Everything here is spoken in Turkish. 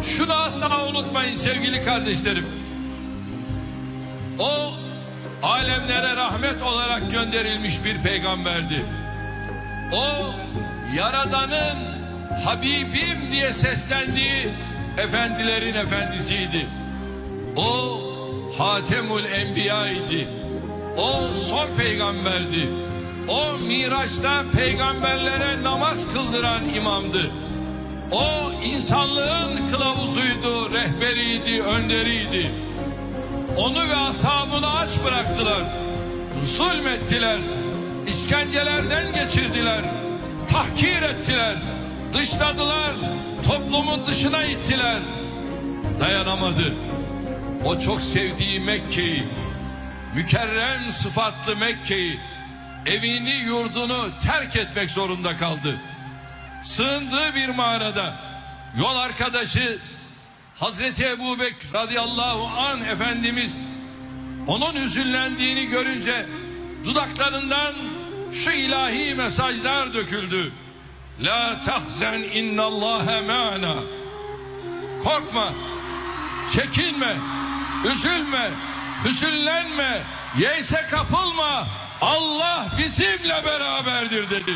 şunu asla unutmayın sevgili kardeşlerim. O alemlere rahmet olarak gönderilmiş bir peygamberdi. O Yaradan'ın Habibim diye seslendiği efendilerin efendisiydi. O Hatemül Enbiya idi. O son peygamberdi. O Miraç'ta peygamberlere namaz kıldıran imamdı. O insanlığın kılavuzuydu, rehberiydi, önderiydi. Onu ve ashabını aç bıraktılar. Zulmettiler. İşkencelerden geçirdiler. Tahkir ettiler. Dışladılar. Toplumun dışına ittiler. Dayanamadı. O çok sevdiği Mekke'yi, mükerrem sıfatlı Mekke'yi, evini yurdunu terk etmek zorunda kaldı. Sığındığı bir mağarada yol arkadaşı Hazreti Ebubekir radıyallahu anh Efendimiz onun hüzünlendiğini görünce dudaklarından şu ilahi mesajlar döküldü. La tahzen innallâhe ma'ana. Korkma, çekinme, üzülme, hüzünlenme, yeyse kapılma. Allah bizimle beraberdir dedi.